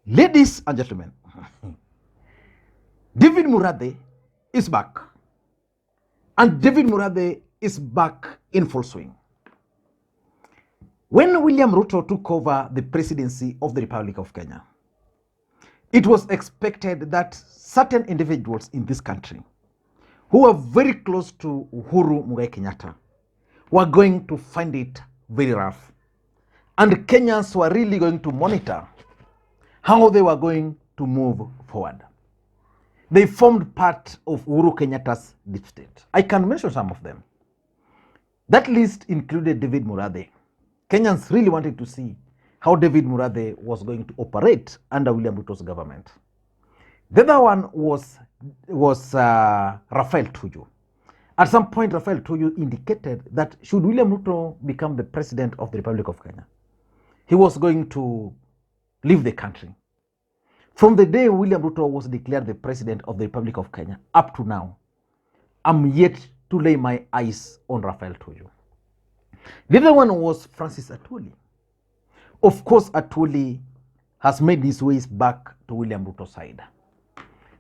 Ladies and gentlemen, David Murathe is back. And David Murathe is back in full swing. When William Ruto took over the presidency of the Republic of Kenya, it was expected that certain individuals in this country who were very close to Uhuru Kenyatta were going to find it very rough. And Kenyans were really going to monitor how they were going to move forward. They formed part of Uhuru Kenyatta's deep state. I can mention some of them. That list included David Murathe. Kenyans really wanted to see how David Murathe was going to operate under William Ruto's government. The other one was Rafael Tuju. At some point, Rafael Tuju indicated that should William Ruto become the president of the Republic of Kenya, he was going to leave the country. From the day William Ruto was declared the president of the Republic of Kenya up to now, I'm yet to lay my eyes on Rafael Tuju. The other one was Francis Atwoli. Of course, Atwoli has made his ways back to William Ruto's side.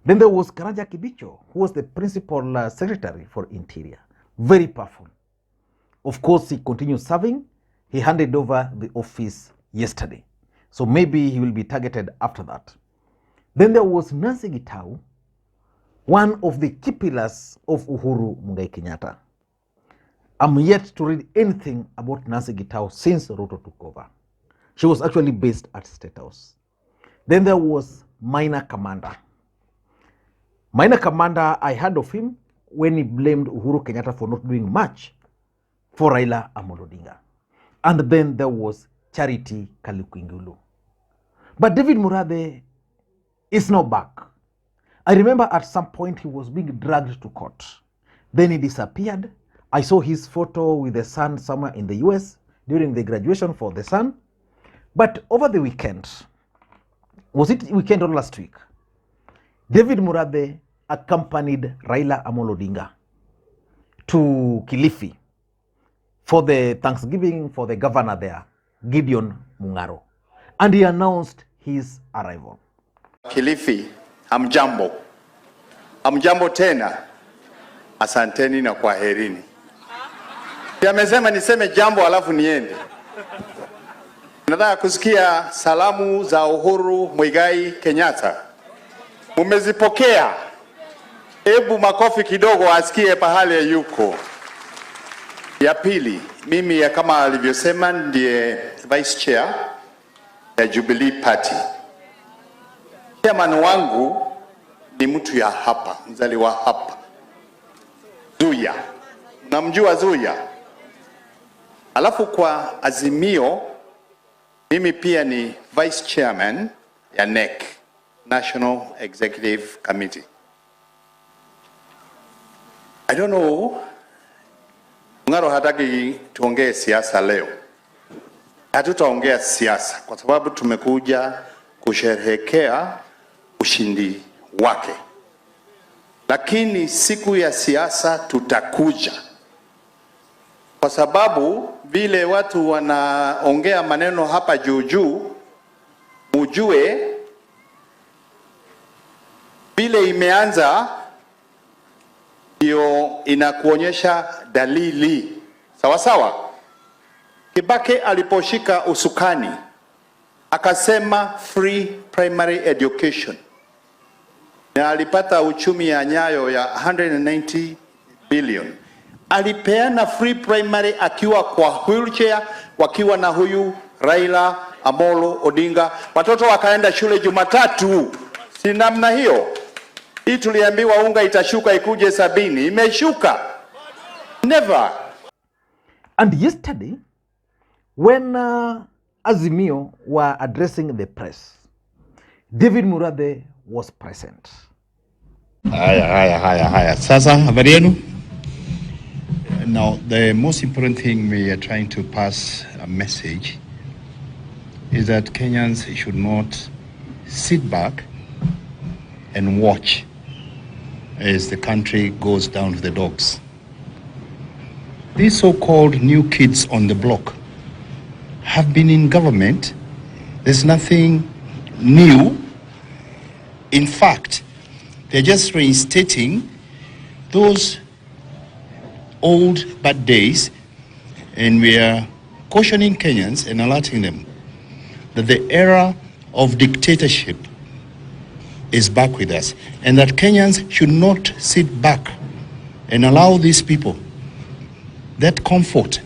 Then there was Karanja Kibicho, who was the principal secretary for Interior. Very powerful. Of course, he continued serving. He handed over the office yesterday. So maybe he will be targeted after that. Then there was Nancy Gitau, one of the key pillars of Uhuru Kenyatta. I'm yet to read anything about Nancy Gitau since Ruto took over. She was actually based at State House. Then there was Maina Kamanda. Maina Kamanda, I heard of him when he blamed Uhuru Kenyatta for not doing much for Raila Odinga. And then there was Charity Kalukwingulu. But David Murathe is now back. I remember at some point he was being dragged to court. Then he disappeared. I saw his photo with the son somewhere in the US during the graduation for the son. But over the weekend, was it weekend or last week, David Murathe accompanied Raila Odinga to Kilifi for the Thanksgiving for the governor there, Gideon Mung'aro. And he announced his arrival. Kilifi, hamjambo. Hamjambo tena. Asanteni na kwaherini. Amesema niseme jambo alafu niende. Nataka kusikia salamu za Uhuru Muigai Kenyatta. Mumezipokea. Hebu makofi kidogo asikie pahali yuko. Ya pili, mimi ya kama alivyosema ndiye vice chair ya Jubilee Party. Chairman wangu ni mtu ya hapa, mzaliwa hapa. Zuya. Namjua Zuya. Alafu kwa Azimio, mimi pia ni vice chairman ya NEC, National Executive Committee. I don't know, Mung'aro hataki tuongee siasa leo. Hatutaongea siasa kwa sababu tumekuja kusherehekea ushindi wake. Lakini siku ya siasa tutakuja. Kwa sababu vile watu wanaongea maneno hapa juu, mujue vile imeanza ndio inakuonyesha dalili. Sawa sawa? Kibaki aliposhika usukani akasema free primary education. Na alipata uchumi ya nyayo ya 190 billion. Alipeana free primary akiwa kwa wheelchair, wakiwa na huyu Raila Amolo Odinga. Watoto wakaenda shule Jumatatu. Si namna hiyo. Hii tuliambiwa unga itashuka ikuje 70. Imeshuka. Never. And yesterday, when Azimio were addressing the press, David Murathe was present. Haya. Sasa, habari yenu? Now, the most important thing we are trying to pass a message is that Kenyans should not sit back and watch as the country goes down to the dogs. These so-called new kids on the block have been in government. There's nothing new. In fact, they're just reinstating those old bad days, and we are cautioning Kenyans and alerting them that the era of dictatorship is back with us, and that Kenyans should not sit back and allow these people that comfort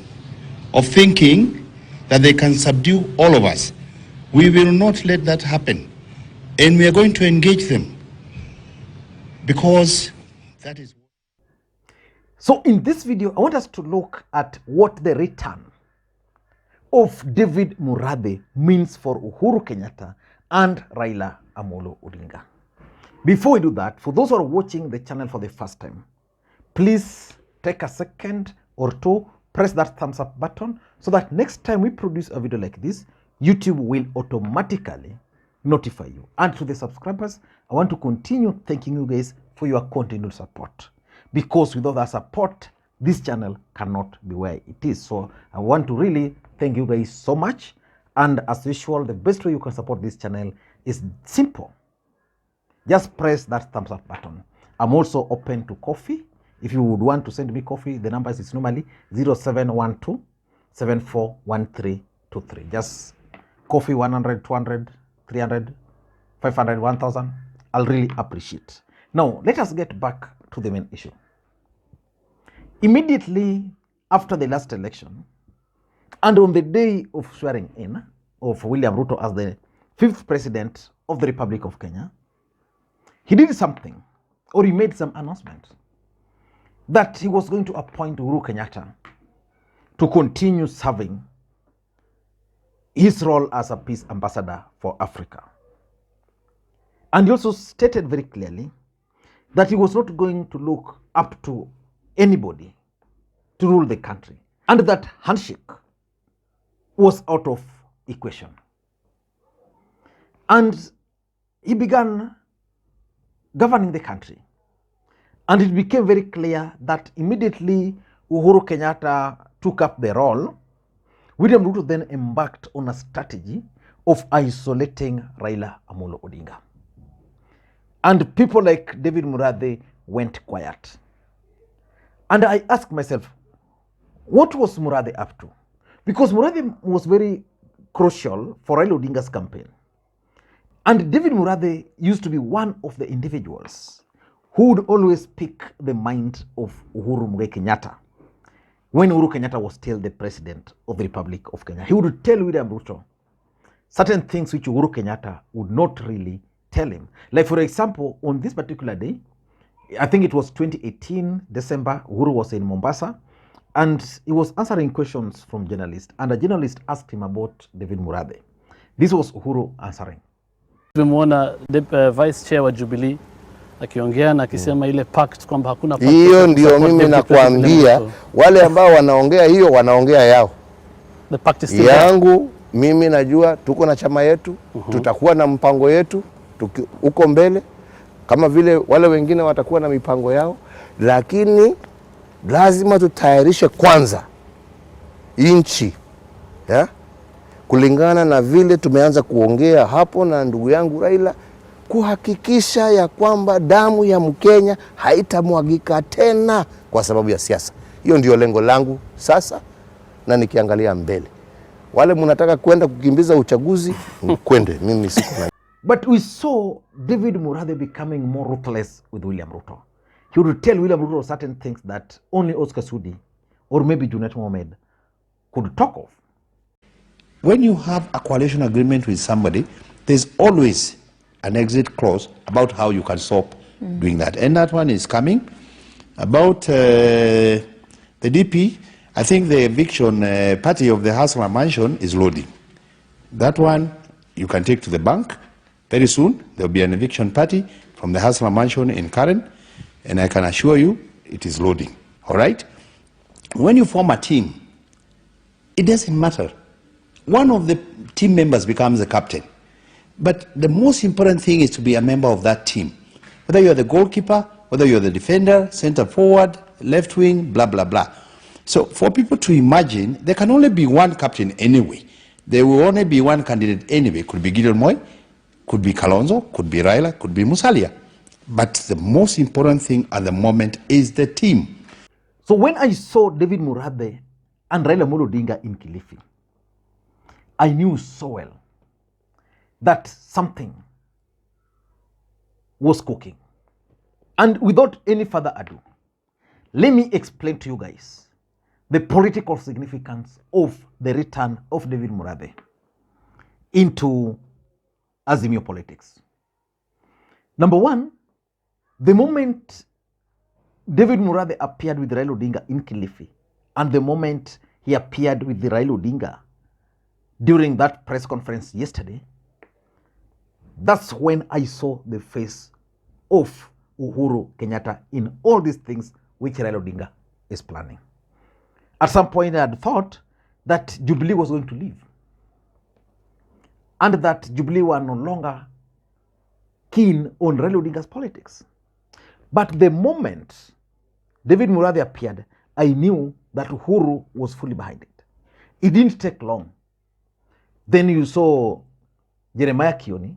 of thinking that they can subdue all of us. We will not let that happen, and we are going to engage them, because that is. So in this video, I want us to look at what the return of David Murathe means for Uhuru Kenyatta and Raila Amolo Odinga. Before we do that, for those who are watching the channel for the first time, please take a second or two, press that thumbs up button so that next time we produce a video like this, YouTube will automatically notify you. And to the subscribers, I want to continue thanking you guys for your continued support, because without that support, this channel cannot be where it is. So I want to really thank you guys so much. And as usual, the best way you can support this channel is simple. Just press that thumbs up button. I'm also open to coffee. If you would want to send me coffee, the number is normally 0712 741323. Just coffee 100, 200, 300, 500, 1000. I'll really appreciate. Now, let us get back to the main issue. Immediately after the last election, and on the day of swearing in of William Ruto as the 5th president of the Republic of Kenya, he did something, or he made some announcement that he was going to appoint Uhuru Kenyatta to continue serving his role as a peace ambassador for Africa. And he also stated very clearly that he was not going to look up to anybody to rule the country, and that handshake was out of equation. And he began governing the country. And it became very clear that immediately Uhuru Kenyatta took up the role, William Ruto then embarked on a strategy of isolating Raila Amolo Odinga. And people like David Murathe went quiet. And I asked myself, what was Murathe up to? Because Murathe was very crucial for Raila Odinga's campaign. And David Murathe used to be one of the individuals who would always pick the mind of Uhuru Kenyatta when Uhuru Kenyatta was still the president of the Republic of Kenya. He would tell William Ruto certain things which Uhuru Kenyatta would not really tell him. Like, for example, on this particular day, I think it was 2018, December, Uhuru was in Mombasa, and he was answering questions from journalists, and a journalist asked him about David Murathe. This was Uhuru answering. Tumemwona vice chair wa Jubilee akiongea na akisema ile pact kwamba hakuna pact. Hiyo ndio mimi nakwambia, wale ambao wanaongea hiyo wanaongea yao. The pact is still yangu mimi najua tuko na chama yetu, tutakuwa na mpango yetu uko mbele, kama vile wale wengine watakuwa na mipango yao, lakini lazima tutayarishe kwanza inchi, ya? Kulingana na vile tumeanza kuongea hapo na ndugu yangu Raila, kuhakikisha ya kwamba damu ya Mkenya haitamwagika tena kwa sababu ya siasa. Hiyo ndio lengo langu sasa, na nikiangalia mbele. Wale mnataka kwenda kukimbiza uchaguzi, kwende, mimi siko na. But we saw David Murathe becoming more ruthless with William Ruto. He would tell William Ruto certain things that only Oscar Sudi or maybe Junet Mohamed could talk of. When you have a coalition agreement with somebody, there's always an exit clause about how you can stop doing that. And that one is coming. About the DP, I think the eviction party of the Hasla mansion is loading. That one you can take to the bank. Very soon there will be an eviction party from the Hasla mansion in Karen, and I can assure you it is loading. All right? When you form a team, it doesn't matter. One of the team members becomes the captain. But the most important thing is to be a member of that team. Whether you're the goalkeeper, whether you're the defender, center forward, left wing, blah, blah, blah. So for people to imagine, there can only be one captain anyway. There will only be one candidate anyway. Could be Gideon Moy, Could be Kalonzo, could be Raila, could be Musalia. But the most important thing at the moment is the team. So when I saw David Murathe and Raila Odinga in Kilifi, I knew so well that something was cooking. And without any further ado, let me explain to you guys the political significance of the return of David Murathe into Azimio politics. Number one, the moment David Murathe appeared with Raila Odinga in Kilifi, and the moment he appeared with the Raila Odinga during that press conference yesterday, that's when I saw the face of Uhuru Kenyatta in all these things which Raila Odinga is planning. At some point, I had thought that Jubilee was going to leave, and that Jubilee were no longer keen on Raila Odinga's politics. But the moment David Murathe appeared, I knew that Uhuru was fully behind it. It didn't take long. Then you saw Jeremiah Kioni,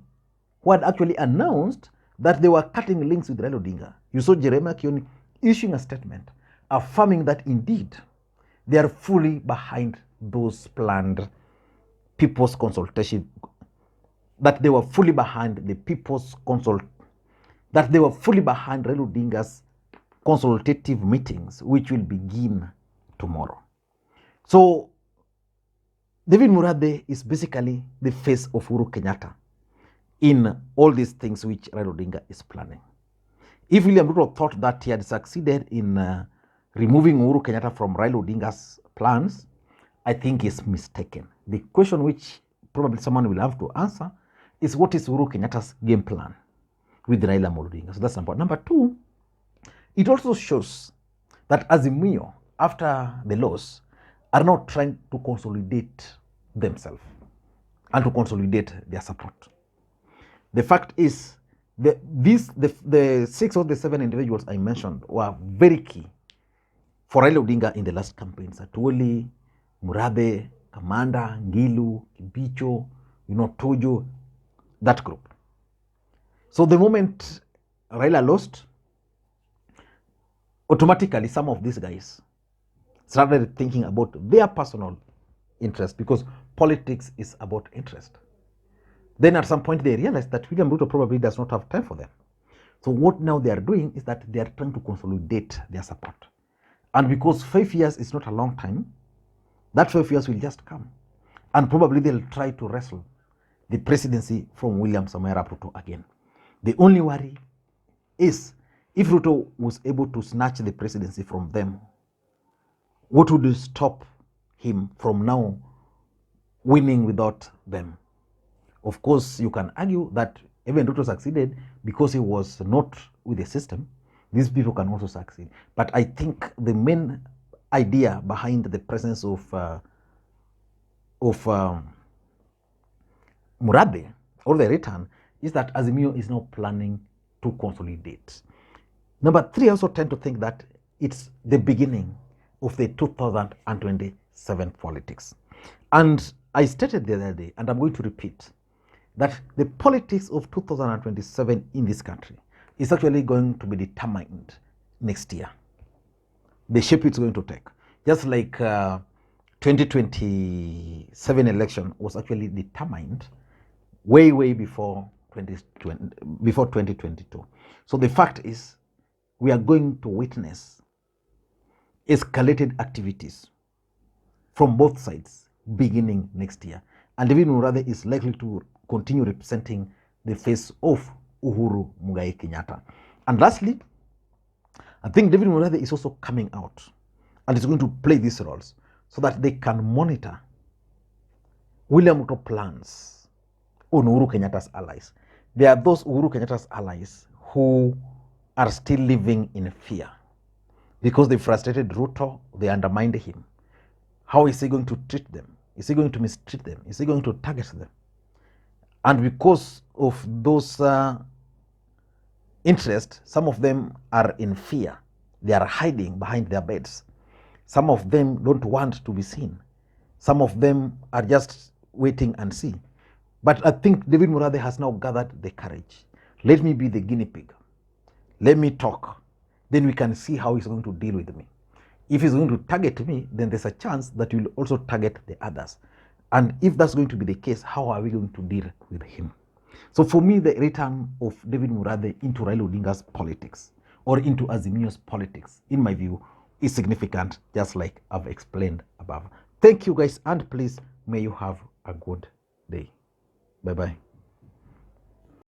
who had actually announced that they were cutting links with Raila Odinga. You saw Jeremiah Kioni issuing a statement affirming that indeed they are fully behind those planned people's consultation, that they were fully behind the people's that they were fully behind Raila Odinga's consultative meetings, which will begin tomorrow. So David Murathe is basically the face of Uhuru Kenyatta in all these things which Raila Odinga is planning. If William Ruto thought that he had succeeded in removing Uhuru Kenyatta from Raila Odinga's plans, I think he's mistaken. The question which probably someone will have to answer is, what is Uhuru Kenyatta's game plan with Raila Odinga? So that's number one. Number two, it also shows that Azimio, after the loss, are now trying to consolidate themselves and to consolidate their support. The fact is, the 6 or the 7 individuals I mentioned were very key for Raila Odinga in the last campaign. Atuoli, Murathe, Kamanda, Ngilu, Kibicho, Tojo, that group. So the moment Raila lost, automatically some of these guys started thinking about their personal interest, because politics is about interest. Then at some point they realized that William Ruto probably does not have time for them. So what now they are doing is that they are trying to consolidate their support. And because 5 years is not a long time, that 5 years will just come. And probably they'll try to wrestle the presidency from William Samoei Arap Ruto again. The only worry is, if Ruto was able to snatch the presidency from them, what would stop him from now winning without them? Of course, you can argue that even Ruto succeeded because he was not with the system. These people can also succeed. But I think the main idea behind the presence of Murathe, or the return, is that Azimio is now planning to consolidate. Number three, I also tend to think that it's the beginning of the 2027 politics. And I stated the other day, and I'm going to repeat, that the politics of 2027 in this country is actually going to be determined next year. The shape it's going to take. Just like 2027 election was actually determined way before 2022. So the fact is, we are going to witness escalated activities from both sides beginning next year. And David Murathe is likely to continue representing the face of Uhuru Mugai Kenyatta. And lastly, I think David Murathe is also coming out and is going to play these roles so that they can monitor William Ruto plans on Uhuru Kenyatta's allies. There are those Uhuru Kenyatta's allies who are still living in fear because they frustrated Ruto, they undermined him. How is he going to treat them? Is he going to mistreat them? Is he going to target them? And because of those interests, some of them are in fear. They are hiding behind their beds. Some of them don't want to be seen. Some of them are just waiting and see. But I think David Murathe has now gathered the courage. Let me be the guinea pig. Let me talk. Then we can see how he's going to deal with me. If he's going to target me, then there's a chance that he will also target the others. And if that's going to be the case, how are we going to deal with him? So for me, the return of David Murathe into Raila Odinga's politics or into Azimio's politics, in my view, is significant, just like I've explained above. Thank you guys, and please, may you have a good day. Bye-bye.